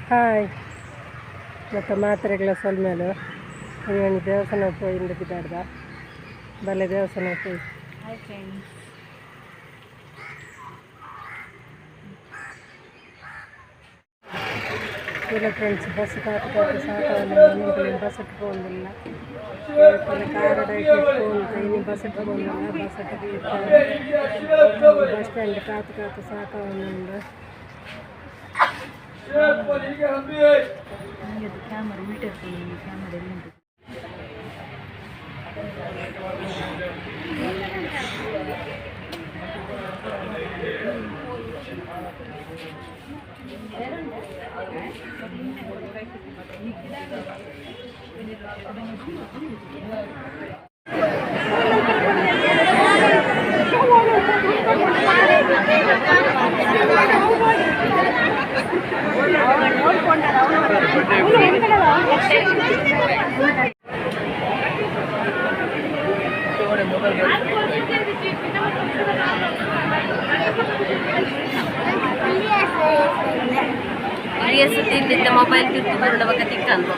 Hi ಮತ್ತು ಮಾತ್ರೆಗಳ ಸೊಲ್ಮೇಲು ಇವನು ದೇವಸ್ಥಾನಕ್ಕೆ ಹೋಗಿ ಇಂದ ಬಿದ್ದಾಡ್ದ ಬಲೆ ದೇವಸ್ಥಾನಕ್ಕೆ ಹೋಗಿ. ಹಾಯ್ ಫ್ರೆಂಡ್ಸ್, ಇಲ್ಲ ಫ್ರೆಂಡ್ಸ್, ಬಸ್ ಕಾತು ಸಾಕಾಗಲ್ಲ. ನಿಮಗೆ ಬಸ್ ಇಟ್ಕೊಂಡಿಲ್ಲ, ಕಾರ್ ಡೈಟ್ ಇಟ್ಕೊಂಡು ಇನ್ನು ಬಸ್ ಇಟ್ಕೊಂಡಿಲ್ಲ. ಬಸ್ ಬಸ್ ಸ್ಟ್ಯಾಂಡ್ ಕಾತು ಸಾಕಾಗಲ್ಲ. ಕ್ಯಾಮರಾ ಮೀಟರ್ ಕ್ಯಾಮರಾ ಎಲ್ಲಿ ತಿಂದಿದ್ದ ಮೊಬೈಲ್ ತಿರ್ತು ಬರೋಣ ಬಗ್ಗೆ ತಿಕ್ಕಂದು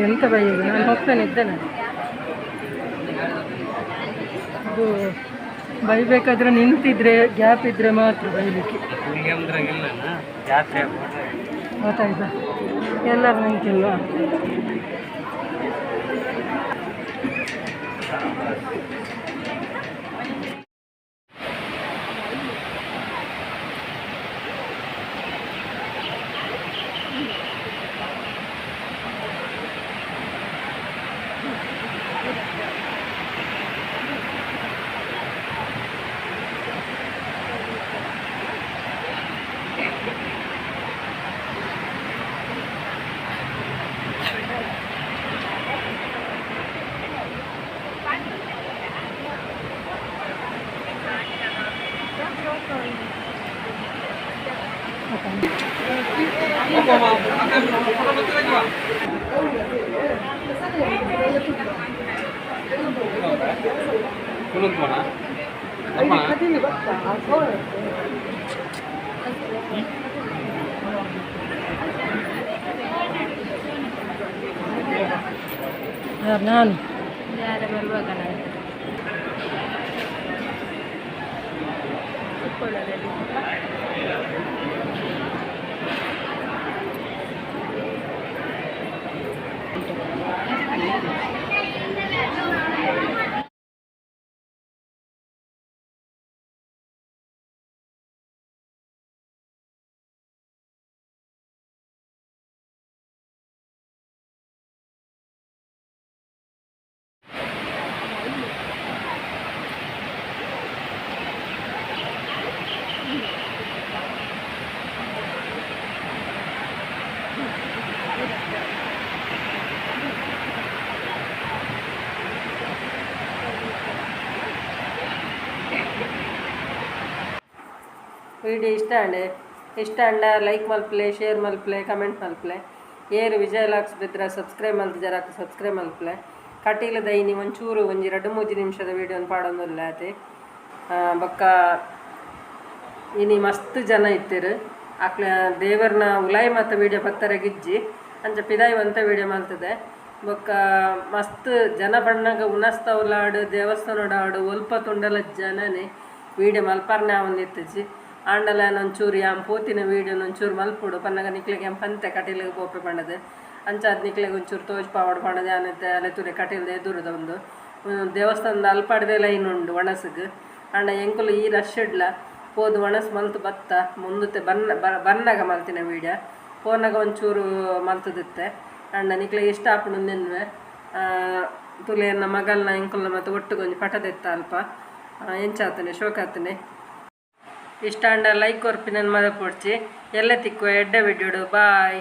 ಎಂತ ಬೈಯೋದು, ನಾನು ಹೋಗ್ತಾನೆ ಇದ್ದೇನೆ. ಅದು ಬೈಬೇಕಾದ್ರೆ ನಿಂತಿದ್ರೆ ಗ್ಯಾಪ್ ಇದ್ರೆ ಮಾತ್ರ ಬೈಲಿಕ್ಕೆ. ಗೊತ್ತಾಯ್ತಾ? ಎಲ್ಲರೂ ನಿಂತಿಲ್ವಾ? ನಾನು ವಿಡಿಯೋ ಇಷ್ಟ ಅಂಡ ಲೈಕ್ ಮಲ್ಪಲೆ, ಶೇರ್ ಮಲ್ಪಲೆ, ಕಮೆಂಟ್ ಮಲ್ಪಲೆ. ಏರು ವಿಜಯ LOX Bedra subscribe ಮಲ್ತು ಜರಾಕ್ subscribe ಮಲ್ಪಲೆ. Kateel ದೈನಿ ಒಂಚೂರು 2-3 ನಿಮಿಷದ ವೀಡಿಯೋನ ಪಾಡೋದಿಲ್ಲ ಅದೇ ಬೊಕ್ಕ ಇನಿ ಮಸ್ತ್ ಜನ ಇತ್ತೀರು. ಆಕ್ಲ ದೇವರನ್ನ ಉಲಾಯಿ ಮತ್ತು ವೀಡಿಯೋ ಬತ್ತರ ಗಿಜ್ಜಿ ಅಂಚ ಪಿದಾಯಿವಂತ ವೀಡಿಯೋ ಮಾಡ್ತದೆ. ಬೊಕ್ಕ ಮಸ್ತ್ ಜನ ಬಣ್ಣಗ ಉನಸ್ತವಲಾಡು ದೇವಸ್ಥಾನದ ಆಡು ಒಲ್ಪ ತುಂಡಲ ಜನನೇ ವೀಡಿಯೋ ಮಲ್ಪಾರ್ನೆ ಒಂದಿತ್ತಜಿ ಆಂಡಲ ಒಂಚೂರು ಯಾಮ್ ಪೋತಿನ ವೀಡಿಯೋನ ಒಂಚೂರು ಮಲ್ಪುಡು ಪನ್ನಗ ನಿಕ್ಲಿಗೆ ಪಂತೆ ಕಟೀಲಿಗೆ ಪೋಪೆ ಪಂಡದು ಅಂಚಾದ ನಿಕ್ಲಿಗೆ ಒಂಚೂರು ತೋಜ್ ಪಾವಡು ಪಂಡದೆ ಆನತ್ತೆ ಅಲೆ ತುರೆ ಕಟೀಲ್ದೆ ಎದುರದ ಒಂದು ದೇವಸ್ಥಾನದ ಅಲ್ಪಾಡ್ದೆ ಲೈನ್ ಉಂಡು ಒಣಸಿಗೆ ಅಂಡ ಎಂಕುಲು ಈ ರಶ್ ಇಡ್ಲ ಹೋದು ಒಣಸು ಮಲ್ತು ಬತ್ತ ಮುಂದತೆ ಬನ್ನಾಗ ಮಲ್ತಿನ ವೀಡಿಯೋ ಫೋನಾಗ ಒಂಚೂರು ಮಲ್ತದಿತ್ತೆ ಅಂಡ ನಿಕ್ಲಿಗೆ ಇಷ್ಟ ಆಪುಂಡು ನಿನ್ವೆ ತುಲೆಯನ್ನ ಮಗಲ್ನ ಎಂಕುಲ್ನ ಮತ್ತು ಒಟ್ಟುಗೊಂದು ಪಟದೆತ್ತ ಅಲ್ಪ ಎಂಚಾತನೆ ಶೋಕಾತನೆ. ಇಷ್ಟ ಅಂಡ ಲೈಕ್ ಕೊರ್ಪಿನ ಮದ ಪೊಡ್ಚಿ ಎಲ್ಲ ತಿಕ್ಕುವ ಎಡ್ಡೆ ವಿಡಿಯೋಡು ಬಾಯ್.